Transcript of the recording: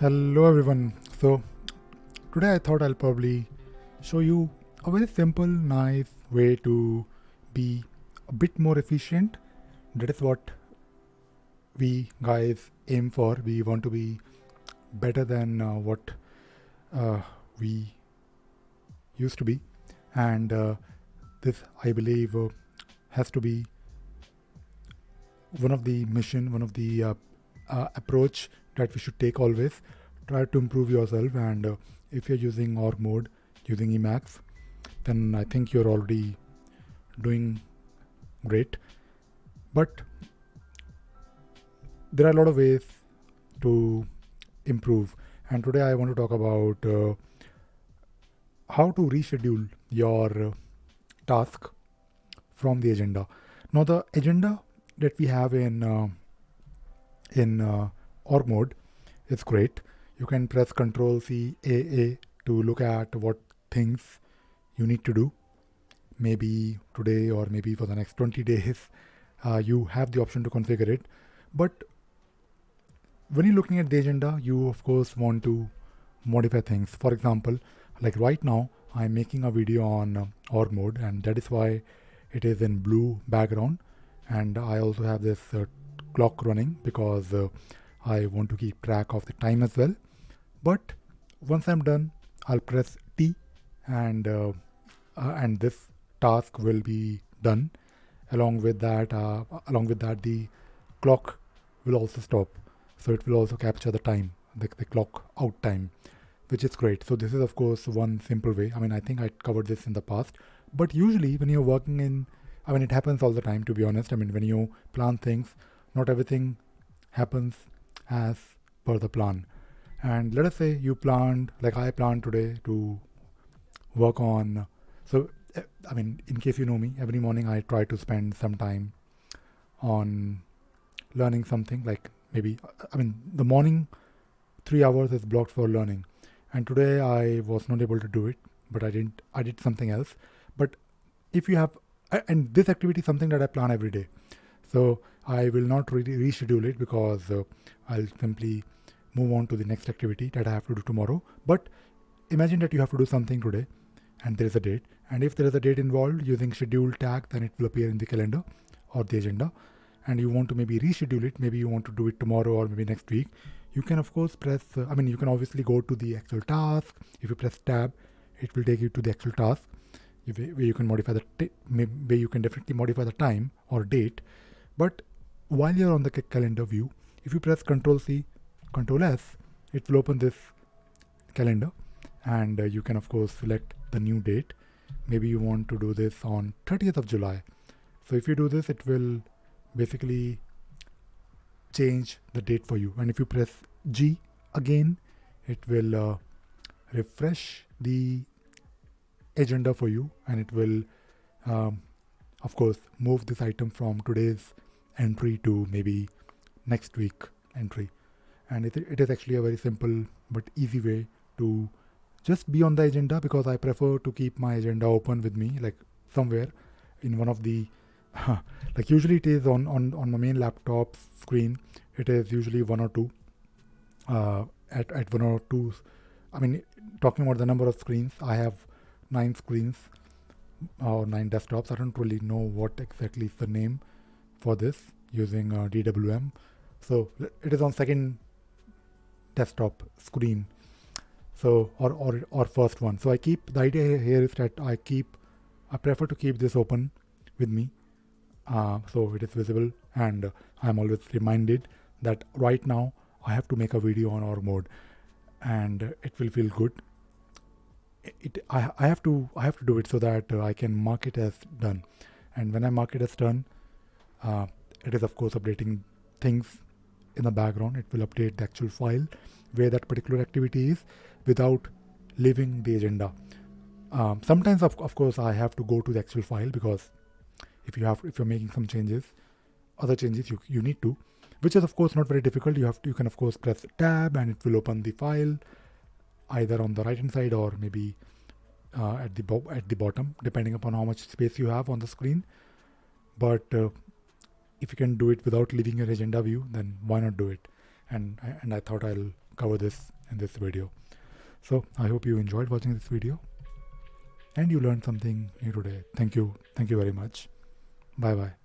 Hello everyone. So today I thought I'll probably show you a very simple, nice way to be a bit more efficient. That is what we guys aim for. We want to be better than what uh, we used to be, and this I believe has to be one of the mission, one of the approach that we should take always. Try to improve yourself, and if you're using org mode, using Emacs, then I think you're already doing great. But there are a lot of ways to improve, and today I want to talk about how to reschedule your task from the agenda. Now, the agenda that we have in org mode is great. You can press Control C A to look at what things you need to do. Maybe today or maybe for the next 20 days, you have the option to configure it. But when you're looking at the agenda, you of course want to modify things. For example, like right now, I'm making a video on org mode, and that is why it is in blue background. And I also have this clock running because I want to keep track of the time as well. But once I'm done, I'll press T, and this task will be done. Along with that, the clock will also stop, so it will also capture the time, the clock out time, which is great. So this is of course one simple way. I mean, I think I covered this in the past, but usually when you're working in, I mean, it happens all the time, to be honest. I mean, when you plan things, not everything happens as per the plan. And let us say you planned, like I planned today to work on. So, I mean, in case you know me, every morning I try to spend some time on learning something. Like maybe, I mean, the morning 3 hours is blocked for learning, and today I was not able to do it, but I didn't. I did something else. But if you have, and this activity is something that I plan every day, so I will not really reschedule it because I'll simply move on to the next activity that I have to do tomorrow. But imagine that you have to do something today and there is a date. And if there is a date involved, using schedule tag, then it will appear in the calendar or the agenda. And you want to maybe reschedule it, maybe you want to do it tomorrow or maybe next week. You can, of course, press, I mean, you can obviously go to the actual task. If you press tab, it will take you to the actual task where you can modify maybe you can definitely modify the time or date. But while you're on the calendar view, if you press Control C, Control S, it will open this calendar, and you can of course select the new date. Maybe you want to do this on 30th of July. So if you do this, it will basically change the date for you. And if you press G again, it will refresh the agenda for you, and it will of course move this item from today's entry to maybe next week entry. And it is actually a very simple but easy way to just be on the agenda, because I prefer to keep my agenda open with me, like somewhere in one of the like usually it is on my main laptop screen. It is usually one or two at one or two. I mean, talking about the number of screens, I have 9 screens or 9 desktops. I don't really know what exactly is the name for this using DWM. So it is on second desktop screen. So or first one. So I keep, the idea here is that I prefer to keep this open with me, so it is visible, and I'm always reminded that right now I have to make a video on org mode, and it will feel good. I have to do it so that I can mark it as done. And when I mark it as done, uh, it is of course updating things in the background. It will update the actual file where that particular activity is without leaving the agenda. Sometimes of course I have to go to the actual file, because if you're making some changes, other changes, you need to, which is of course not very difficult. You can of course press tab, and it will open the file either on the right hand side or maybe at the bottom, depending upon how much space you have on the screen. But if you can do it without leaving your agenda view, then why not do it? And I thought I'll cover this in this video. So I hope you enjoyed watching this video and you learned something new today. Thank you very much. Bye bye.